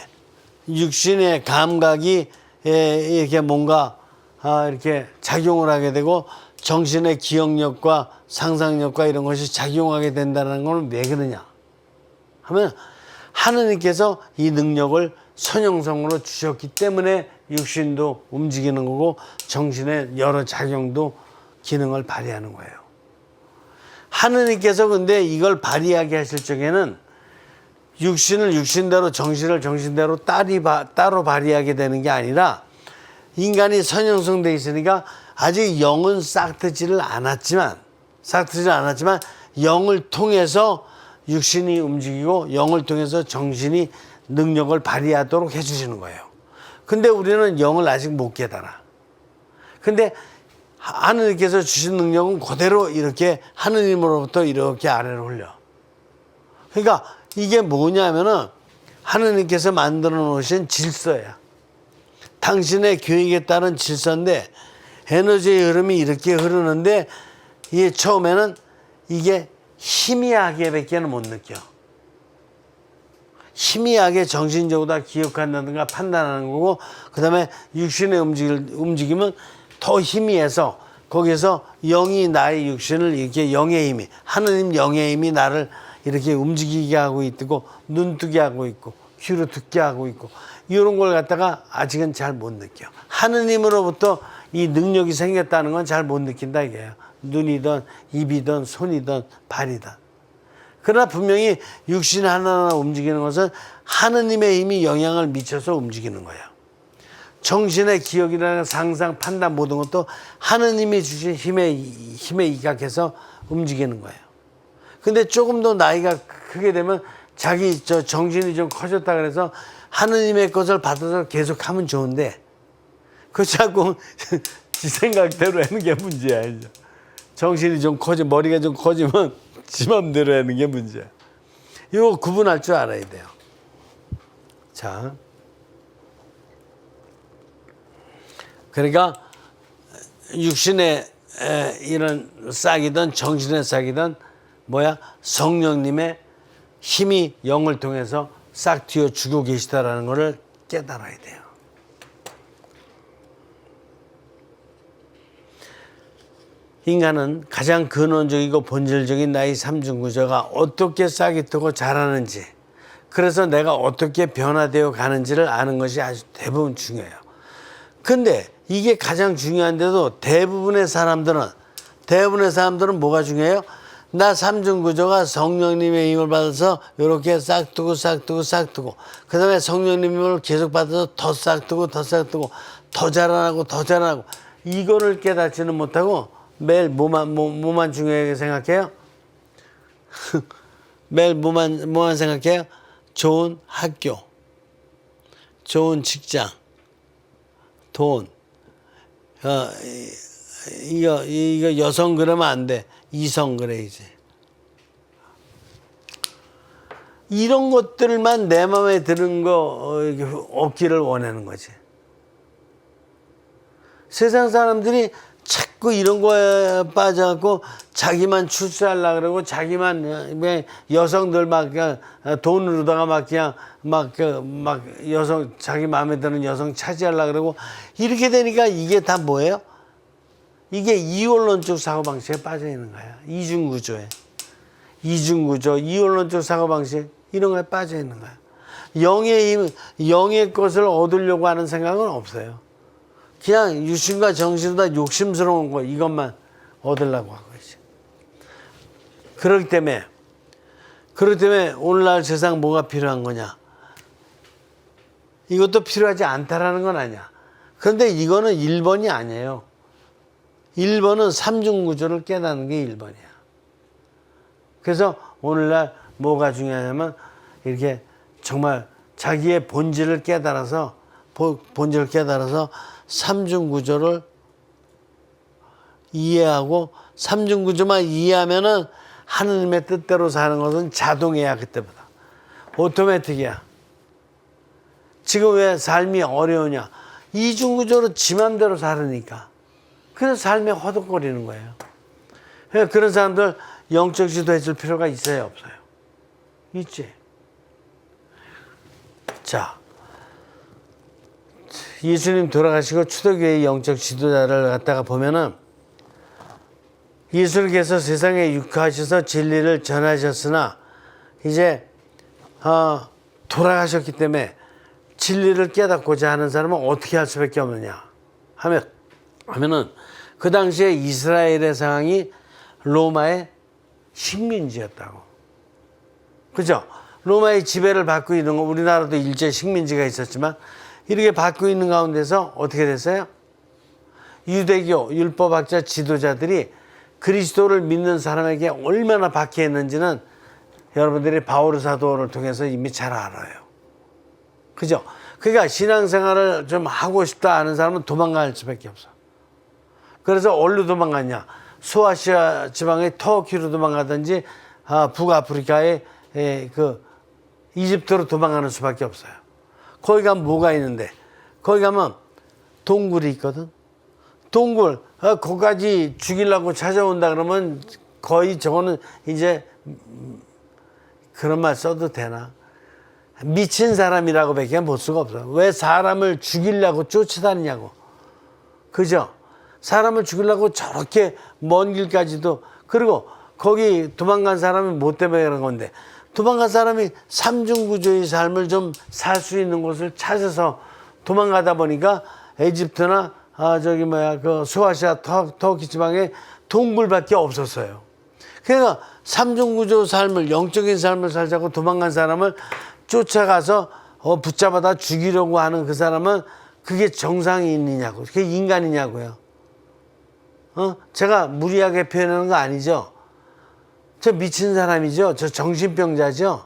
육신의 감각이 이렇게 뭔가 이렇게 작용을 하게 되고 정신의 기억력과 상상력과 이런 것이 작용하게 된다는 건 왜 그러냐 하면 하느님께서 이 능력을 선형성으로 주셨기 때문에 육신도 움직이는 거고 정신의 여러 작용도 기능을 발휘하는 거예요. 하느님께서 근데 이걸 발휘하게 하실 적에는 육신을 육신대로 정신을 정신대로 따로 발휘하게 되는 게 아니라 인간이 선형성돼 있으니까 아직 영은 싹트지를 않았지만 영을 통해서 육신이 움직이고 영을 통해서 정신이 능력을 발휘하도록 해주시는 거예요. 근데 우리는 영을 아직 못 깨달아. 근데 하느님께서 주신 능력은 그대로 이렇게 하느님으로부터 이렇게 아래로 흘려. 그러니까 이게 뭐냐면은 하느님께서 만들어 놓으신 질서야. 당신의 계획에 따른 질서인데 에너지의 흐름이 이렇게 흐르는데 이게 처음에는 이게 희미하게밖에는 못 느껴. 희미하게 정신적으로 다 기억한다든가 판단하는 거고 그 다음에 육신의 움직임은 더 희미해서 거기서 영이 나의 육신을 이렇게 영의 힘이 하느님 영의 힘이 나를 이렇게 움직이게 하고 있고 눈 뜨게 하고 있고 귀로 듣게 하고 있고 이런 걸 갖다가 아직은 잘 못 느껴. 하느님으로부터 이 능력이 생겼다는 건 잘 못 느낀다 이게요. 눈이든 입이든 손이든 발이든. 그러나 분명히 육신 하나하나 움직이는 것은 하느님의 힘이 영향을 미쳐서 움직이는 거예요. 정신의 기억이라는 상상, 판단 모든 것도 하느님이 주신 힘에 입각해서 움직이는 거예요. 근데 조금 더 나이가 크게 되면 자기 정신이 좀 커졌다 그래서 하느님의 것을 받아서 계속 하면 좋은데 그 자꾸 지 생각대로 하는 게 문제야. 이제. 정신이 좀 머리가 좀 커지면 지 맘대로 하는 게 문제야. 이거 구분할 줄 알아야 돼요. 자. 그러니까 육신의 이런 싹이든 정신의 싹이든 성령님의 힘이 영을 통해서 싹 틔워주고 계시다라는 것을 깨달아야 돼요. 인간은 가장 근원적이고 본질적인 나의 삼중구조가 어떻게 싹이 트고 자라는지 그래서 내가 어떻게 변화되어 가는지를 아는 것이 아주 대부분 중요해요. 근데 이게 가장 중요한데도 대부분의 사람들은 뭐가 중요해요? 나 삼중구조가 성령님의 힘을 받아서 이렇게 싹트고 그 다음에 성령님의 힘을 계속 받아서 더 싹트고 더 자라나고 이거를 깨닫지는 못하고 매일 뭐만 중요하게 생각해요? 매일 뭐만 생각해요? 좋은 학교, 좋은 직장, 돈. 이거 여성 그러면 안 돼. 이성 그래야지. 이런 것들만 내 마음에 드는 거 없기를 원하는 거지. 세상 사람들이 자꾸 이런 거에 빠져갖고 자기만 출세하려고 그러고 자기만 여성들 막 돈으로다가 막 그냥 막 여성 자기 마음에 드는 여성 차지하려고 그러고 이렇게 되니까 이게 다 뭐예요? 이게 이원론적 사고방식에 빠져 있는 거야. 이중구조, 이원론적 사고방식 이런 거에 빠져 있는 거야. 영의 것을 얻으려고 하는 생각은 없어요. 그냥 육신과 정신보다 욕심스러운 거 이것만 얻으려고 하고 있어요. 그렇기 때문에 오늘날 세상 뭐가 필요한 거냐? 이것도 필요하지 않다라는 건 아니야. 그런데 이거는 1번이 아니에요. 1번은 삼중구조를 깨닫는 게 1번이야. 그래서 오늘날 뭐가 중요하냐면 이렇게 정말 자기의 본질을 깨달아서 삼중구조를 이해하고 삼중구조만 이해하면은 하느님의 뜻대로 사는 것은 자동이야. 그때보다 오토매틱이야. 지금 왜 삶이 어려우냐? 이중구조로 지 맘대로 살으니까. 그래서 삶이 허덕거리는 거예요. 그런 사람들 영적 지도해 줄 필요가 있어요, 없어요? 있지. 자, 예수님 돌아가시고 초대교회의 영적 지도자를 갖다가 보면은 예수님께서 세상에 육화하셔서 진리를 전하셨으나 이제 돌아가셨기 때문에 진리를 깨닫고자 하는 사람은 어떻게 할 수밖에 없느냐 하면은 그 당시에 이스라엘의 상황이 로마의 식민지였다고. 그죠? 로마의 지배를 받고 있는 거, 우리나라도 일제 식민지가 있었지만 이렇게 받고 있는 가운데서 어떻게 됐어요? 유대교 율법학자 지도자들이 그리스도를 믿는 사람에게 얼마나 박해했는지는 여러분들이 바오르 사도를 통해서 이미 잘 알아요. 그죠? 그러니까 신앙생활을 좀 하고 싶다 하는 사람은 도망갈 수밖에 없어. 그래서 어디로 도망갔냐? 소아시아 지방의 터키로 도망가든지 북아프리카의 그 이집트로 도망가는 수밖에 없어요. 거기 가면 뭐가 있는데? 거기 가면 동굴이 있거든. 동굴 거기까지 죽이려고 찾아온다 그러면 거의 저거는 이제 그런 말 써도 되나? 미친 사람이라고 밖에 볼 수가 없어. 왜 사람을 죽이려고 쫓아다니냐고. 그죠? 사람을 죽이려고 저렇게 먼 길까지도. 그리고 거기 도망간 사람이 뭐 때문에 그런 건데, 도망간 사람이 삼중구조의 삶을 좀 살 수 있는 곳을 찾아서 도망가다 보니까 에집트나 그 소아시아 터키 지방에 동굴밖에 없었어요. 그러니까 삼중구조 삶을, 영적인 삶을 살자고 도망간 사람을 쫓아가서 붙잡아다 죽이려고 하는 그 사람은 그게 정상이 있느냐고, 그게 인간이냐고요. 제가 무리하게 표현하는 거 아니죠. 저 미친 사람이죠. 저 정신병자죠.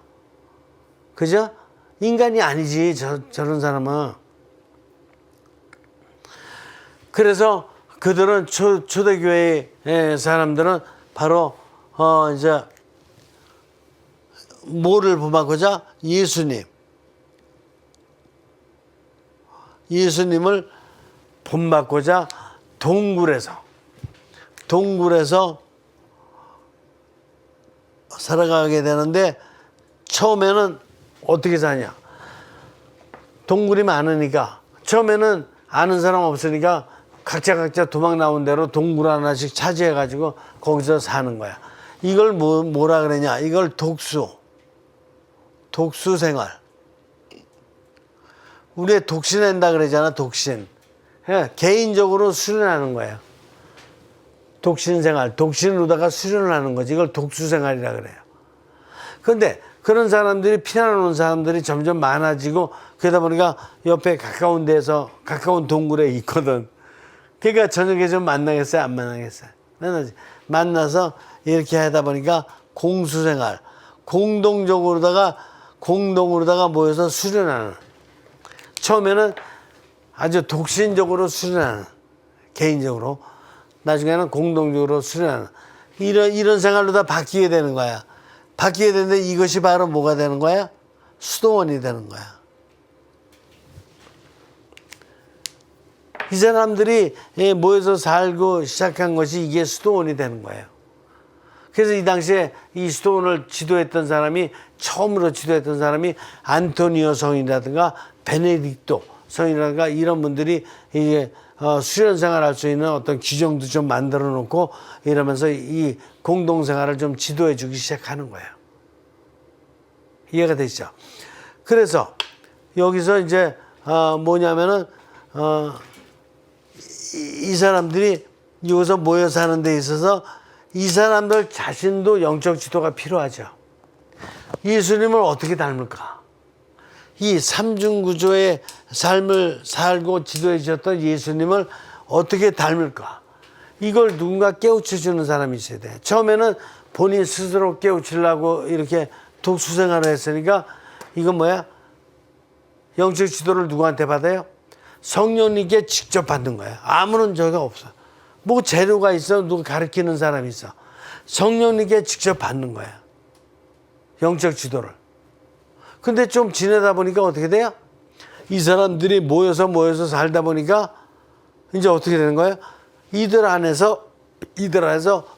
그죠? 인간이 아니지, 저런 사람은. 그래서 그들은 초대교회의 사람들은 바로 이제 뭐를 본받고자? 예수님을 본받고자 동굴에서 살아가게 되는데, 처음에는 어떻게 사냐? 동굴이 많으니까 처음에는 아는 사람 없으니까 각자 도망 나온 대로 동굴 하나씩 차지해가지고 거기서 사는 거야. 이걸 뭐라 그러냐? 이걸 독수 생활. 우리 독신한다 그러잖아, 독신. 개인적으로 수련하는 거예요. 독신 생활, 독신으로다가 수련을 하는 거지. 이걸 독수 생활이라 그래요. 그런데 그런 사람들이, 피난 온 사람들이 점점 많아지고, 그러다 보니까 옆에 가까운 데서, 가까운 동굴에 있거든. 그러니까 저녁에 좀 만나겠어요? 안 만나겠어요? 만나서 이렇게 하다 보니까 공수생활, 공동으로다가 모여서 수련하는. 처음에는 아주 독신적으로 수련하는, 개인적으로. 나중에는 공동적으로 수련하는. 이런 생활로 다 바뀌게 되는 거야. 바뀌게 되는데 이것이 바로 뭐가 되는 거야? 수도원이 되는 거야. 이 사람들이 모여서 살고 시작한 것이 이게 수도원이 되는 거예요. 그래서 이 당시에 이 수도원을 처음으로 지도했던 사람이 안토니오 성이라든가 베네딕토 성이라든가 이런 분들이 이제 수련 생활할 수 있는 어떤 규정도 좀 만들어 놓고 이러면서 이 공동생활을 좀 지도해 주기 시작하는 거예요. 이해가 되시죠? 그래서 여기서 이제 뭐냐면은 이 사람들이 여기서 모여 사는 데 있어서 이 사람들 자신도 영적 지도가 필요하죠. 예수님을 어떻게 닮을까? 이 삼중구조의 삶을 살고 지도해 주셨던 예수님을 어떻게 닮을까? 이걸 누군가 깨우쳐 주는 사람이 있어야 돼. 처음에는 본인 스스로 깨우치려고 이렇게 독수생활을 했으니까 이건 뭐야? 영적 지도를 누구한테 받아요? 성령님께 직접 받는 거야. 아무런 저가 없어. 뭐 재료가 있어? 누가 가르치는 사람이 있어? 성령님께 직접 받는 거야. 영적 지도를. 근데 좀 지내다 보니까 어떻게 돼요? 이 사람들이 모여서 살다 보니까 이제 어떻게 되는 거예요? 이들 안에서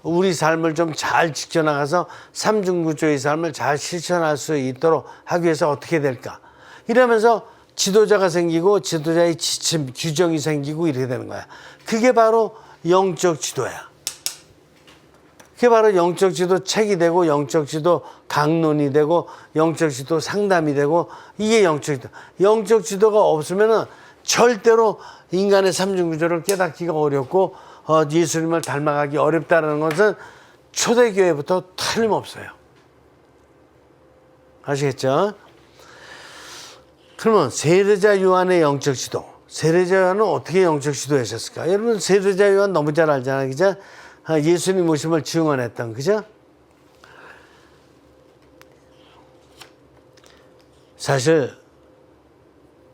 우리 삶을 좀 잘 지켜나가서 삼중구조의 삶을 잘 실천할 수 있도록 하기 위해서 어떻게 될까? 이러면서 지도자가 생기고 지도자의 지침, 규정이 생기고 이렇게 되는 거야. 그게 바로 영적 지도야. 그게 바로 영적 지도 책이 되고 영적 지도 강론이 되고 영적 지도 상담이 되고 이게 영적 지도. 영적 지도가 없으면은 절대로 인간의 삼중구조를 깨닫기가 어렵고 예수님을 닮아가기 어렵다는 것은 초대교회부터 틀림없어요. 아시겠죠? 그러면 세례자 요한의 영적 지도. 세례자 요한은 어떻게 영적 지도했었을까? 여러분 세례자 요한 너무 잘 알잖아요. 그죠? 예수님 오심을 증언했던, 그죠? 사실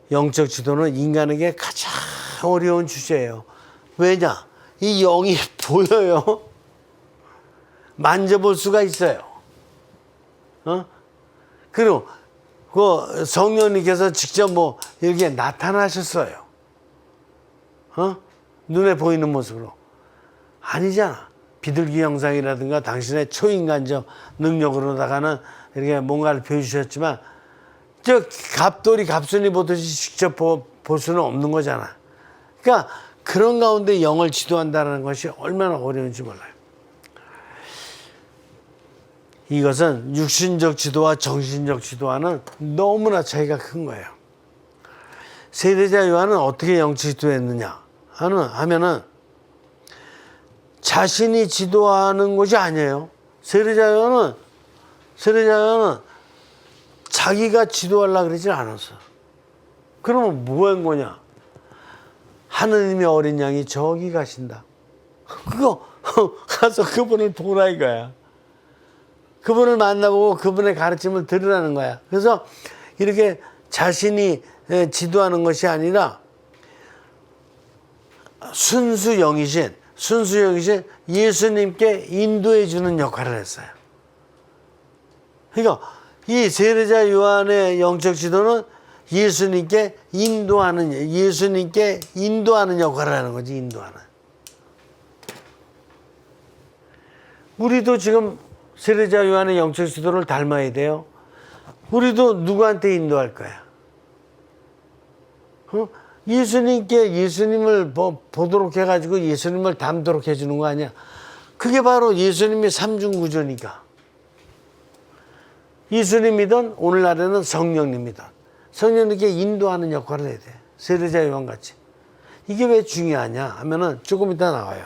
영적 지도는 인간에게 가장 어려운 주제예요. 왜냐? 이 영이 보여요. 만져볼 수가 있어요. 그리고 그 성령님께서 직접 뭐 이렇게 나타나셨어요. 눈에 보이는 모습으로. 아니잖아. 비둘기 형상이라든가 당신의 초인간적 능력으로다가는 이렇게 뭔가를 보여주셨지만 저 갑돌이 갑순이 보듯이 직접 볼 수는 없는 거잖아. 그러니까 그런 가운데 영을 지도한다는 것이 얼마나 어려운지 몰라요. 이것은 육신적 지도와 정신적 지도와는 너무나 차이가 큰 거예요. 세례자 요한은 어떻게 영적 지도했느냐 하면은 자신이 지도하는 것이 아니에요. 세례자 요한은 자기가 지도하려고 그러지 않았어. 그러면 뭐 한 거냐? 하느님의 어린 양이 저기 가신다. 그거 가서 그분을 보라 이거야. 그분을 만나보고 그분의 가르침을 들으라는 거야. 그래서 이렇게 자신이 지도하는 것이 아니라 순수 영이신 예수님께 인도해 주는 역할을 했어요. 그러니까 이 세례자 요한의 영적 지도는 예수님께 인도하는 역할을 하는 거지. 인도하는. 우리도 지금 세례자 요한의 영적 지도를 닮아야 돼요. 우리도 누구한테 인도할 거야? 예수님을 보도록 해가지고 예수님을 닮도록 해주는 거 아니야? 그게 바로 예수님의 삼중구조니까. 예수님이든 오늘날에는 성령님이든 성령님께 인도하는 역할을 해야 돼. 세례자 요한같이. 이게 왜 중요하냐 하면은 조금 이따 나와요.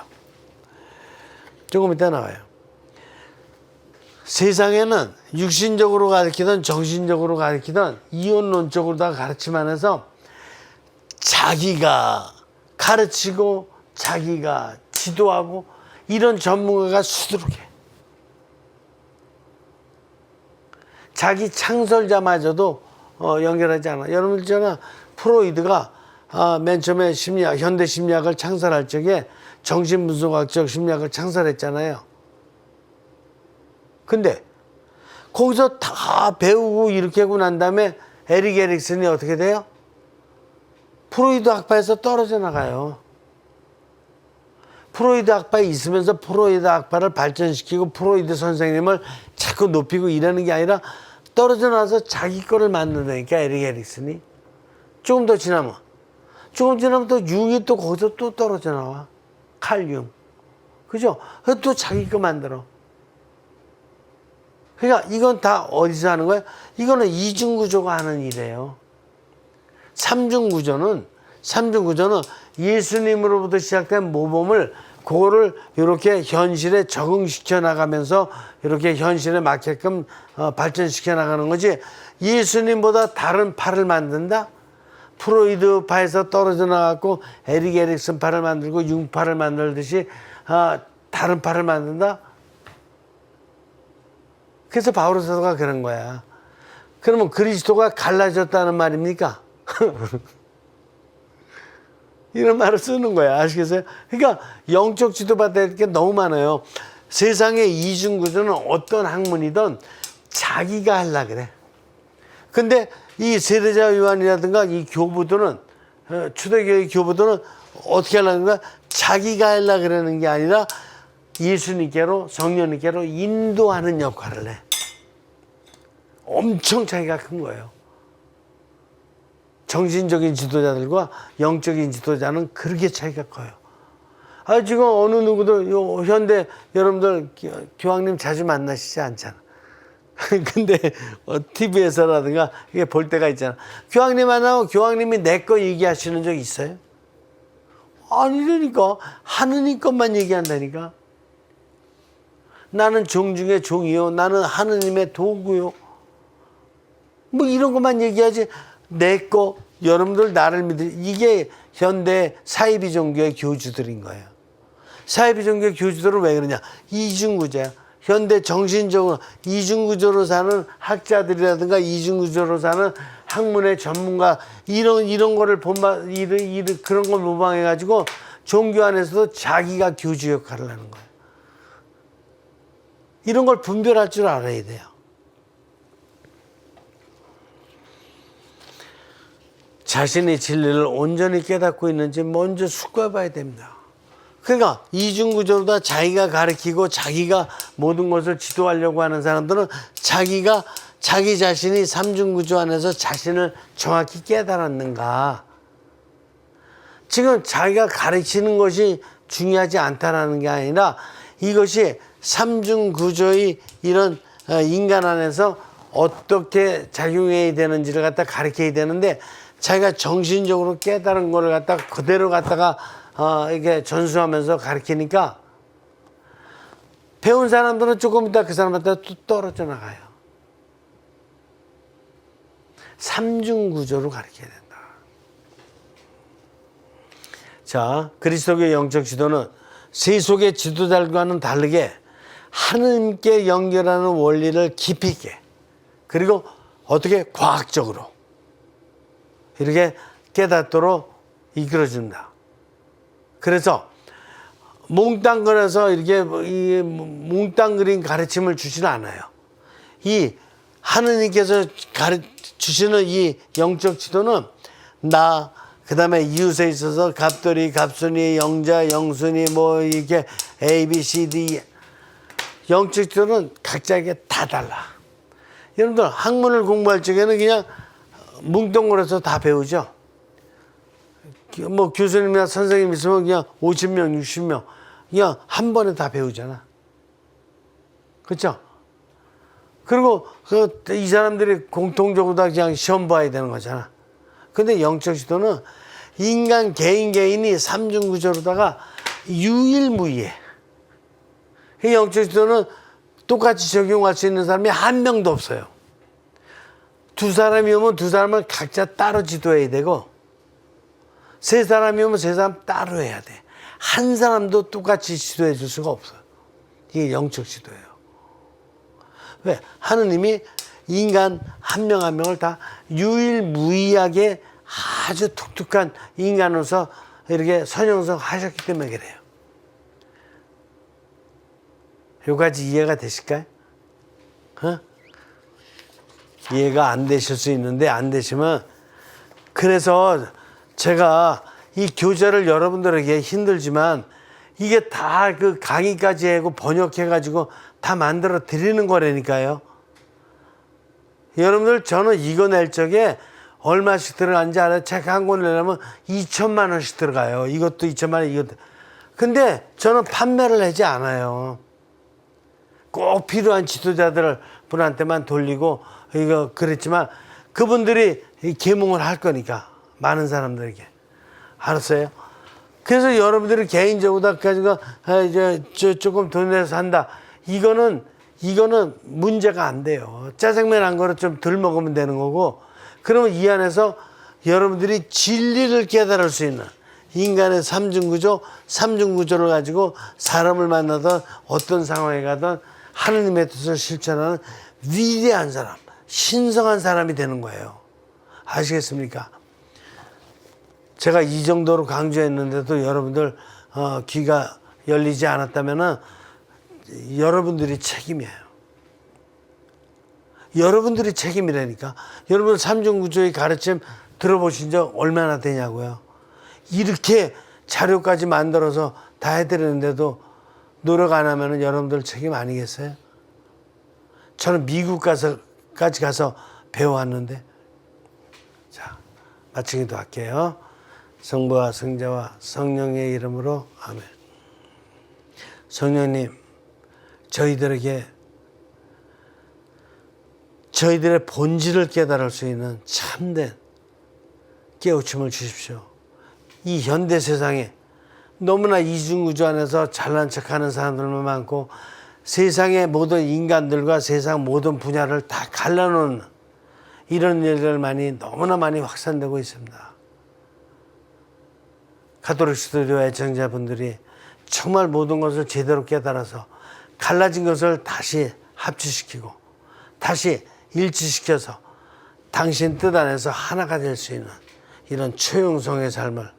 세상에는 육신적으로 가르치든 정신적으로 가르치든 이원론적으로 다 가르치면서 자기가 가르치고 자기가 지도하고 이런 전문가가 수두룩해. 자기 창설자마저도 연결하지 않아. 여러분 있잖아. 프로이드가 맨 처음에 현대 심리학을 창설할 적에 정신분석학적 심리학을 창설했잖아요. 근데 거기서 다 배우고 이렇게 하고 난 다음에 에릭 에릭슨이 어떻게 돼요? 프로이드 학파에서 떨어져 나가요. 프로이드 학파에 있으면서 프로이드 학파를 발전시키고 프로이드 선생님을 자꾸 높이고 이러는 게 아니라 떨어져 나와서 자기 거를 만든다니까, 에릭 에릭슨이. 조금 지나면 또 융이 또 거기서 또 떨어져 나와. 칼 융. 그죠? 또 자기 거 만들어. 그러니까 이건 다 어디서 하는 거야? 이거는 이중구조가 하는 일이에요. 삼중구조는 예수님으로부터 시작된 모범을 그거를 이렇게 현실에 적응시켜 나가면서 이렇게 현실에 맞게끔 발전시켜 나가는 거지. 예수님보다 다른 파를 만든다? 프로이드 파에서 떨어져 나갔고 에릭 에릭슨 파를 만들고 융파를 만들듯이 다른 파를 만든다? 그래서 바오로 사도가 그런 거야. 그러면 그리스도가 갈라졌다는 말입니까? 이런 말을 쓰는 거야. 아시겠어요? 그러니까 영적 지도받아야 될 게 너무 많아요. 세상의 이중구조는 어떤 학문이든 자기가 하려 그래. 근데 이 세례자 요한이라든가 이 교부들은 초대교회 교부들은 어떻게 하려는 거야? 자기가 하려 그러는 게 아니라 예수님께로 성령님께로 인도하는 역할을 해. 엄청 차이가 큰 거예요. 정신적인 지도자들과 영적인 지도자는 그렇게 차이가 커요. 지금 어느 누구도 현대 여러분들 교황님 자주 만나시지 않잖아. 근데 TV에서라든가 이게 볼 때가 있잖아. 교황님 만나고 교황님이 내 거 얘기하시는 적 있어요? 아니라니까. 하느님 것만 얘기한다니까. 나는 종 중에 종이요. 나는 하느님의 도구요. 뭐 이런 것만 얘기하지. 내 거, 여러분들 나를 이게 현대 사이비 종교의 교주들인 거예요. 사이비 종교의 교주들은 왜 그러냐? 이중구조야. 현대 정신적으로 이중구조로 사는 학자들이라든가 이중구조로 사는 학문의 전문가 이런 거를 그런 걸 모방해 가지고 종교 안에서도 자기가 교주 역할을 하는 거예요. 이런 걸 분별할 줄 알아야 돼요. 자신의 진리를 온전히 깨닫고 있는지 먼저 숙고해 봐야 됩니다. 그러니까 이중구조로 다 자기가 가르치고 자기가 모든 것을 지도하려고 하는 사람들은 자기 자신이 삼중구조 안에서 자신을 정확히 깨달았는가. 지금 자기가 가르치는 것이 중요하지 않다라는 게 아니라 이것이 삼중구조의 이런 인간 안에서 어떻게 작용해야 되는지를 갖다 가르쳐야 되는데 자기가 정신적으로 깨달은 거를 갖다 그대로 갖다가 이렇게 전수하면서 가르치니까 배운 사람들은 조금 이따 그 사람한테 또 떨어져 나가요. 삼중구조로 가르쳐야 된다. 자, 그리스도교의 영적 지도는 세속의 지도자들과는 다르게 하느님께 연결하는 원리를 깊이 있게 그리고 어떻게 과학적으로 이렇게 깨닫도록 이끌어준다. 그래서 몽땅그려서 이렇게 몽땅그린 가르침을 주지는 않아요. 이 하느님께서 주시는 이 영적 지도는 그 다음에 이웃에 있어서 갑돌이, 갑순이, 영자, 영순이 뭐 이렇게 A, B, C, D 영적 지도는 각자에게 다 달라. 여러분들 학문을 공부할 적에는 그냥 뭉뚱그려서 다 배우죠. 뭐 교수님이나 선생님 있으면 그냥 50명, 60명 그냥 한 번에 다 배우잖아. 그렇죠? 그리고 이 사람들이 공통적으로 다 그냥 시험 봐야 되는 거잖아. 근데 영적 지도는 인간 개인이 삼중구조로다가 유일무이해. 이 영적 지도는 똑같이 적용할 수 있는 사람이 한 명도 없어요. 두 사람이 오면 두 사람을 각자 따로 지도해야 되고 세 사람이 오면 세 사람 따로 해야 돼. 한 사람도 똑같이 지도해 줄 수가 없어요. 이게 영적 지도예요. 왜? 하느님이 인간 한 명 한 명을 다 유일무이하게 아주 독특한 인간으로서 이렇게 선형성 하셨기 때문에 그래요. 여기까지 이해가 되실까요? 이해가 안 되실 수 있는데 안 되시면 그래서 제가 이 교재를 여러분들에게 힘들지만 이게 다 그 강의까지 하고 번역해가지고 다 만들어 드리는 거라니까요. 여러분들 저는 이거 낼 적에 얼마씩 들어가는지 알아요? 책 한 권 내려면 2천만 원씩 들어가요. 이것도 2천만 원, 이것도. 근데 저는 판매를 하지 않아요. 꼭 필요한 지도자들 분한테만 돌리고 이거 그랬지만 그분들이 계몽을 할 거니까 많은 사람들에게. 알았어요? 그래서 여러분들이 개인적으로 가지고 이제 조금 돈 내서 한다. 이거는 문제가 안 돼요. 짜장면 한 그릇 좀 덜 먹으면 되는 거고 그러면 이 안에서 여러분들이 진리를 깨달을 수 있는 인간의 삼중구조를 가지고 사람을 만나든 어떤 상황에 가든 하느님의 뜻을 실천하는 위대한 사람, 신성한 사람이 되는 거예요. 아시겠습니까? 제가 이 정도로 강조했는데도 여러분들 귀가 열리지 않았다면은 여러분들이 책임이에요. 여러분들이 책임이라니까. 여러분 삼중구조의 가르침 들어보신 적 얼마나 되냐고요. 이렇게 자료까지 만들어서 다 해드리는데도 노력 안 하면은 여러분들 책임 아니겠어요? 저는 미국까지 가서 배워왔는데. 자, 마치기도 할게요. 성부와 성자와 성령의 이름으로 아멘. 성령님, 저희들에게 저희들의 본질을 깨달을 수 있는 참된 깨우침을 주십시오. 이 현대 세상에 너무나 이중구조 안에서 잘난 척하는 사람들만 많고 세상의 모든 인간들과 세상 모든 분야를 다 갈라놓는 이런 일들만이 너무나 많이 확산되고 있습니다. 가톨릭 스튜디오 애청자분들이 정말 모든 것을 제대로 깨달아서 갈라진 것을 다시 합치시키고 다시 일치시켜서 당신 뜻 안에서 하나가 될 수 있는 이런 초용성의 삶을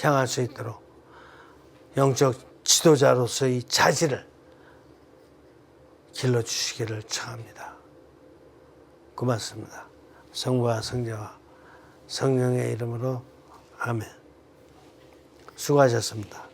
향할 수 있도록 영적 지도자로서의 자질을 길러주시기를 청합니다. 고맙습니다. 성부와 성자와 성령의 이름으로 아멘. 수고하셨습니다.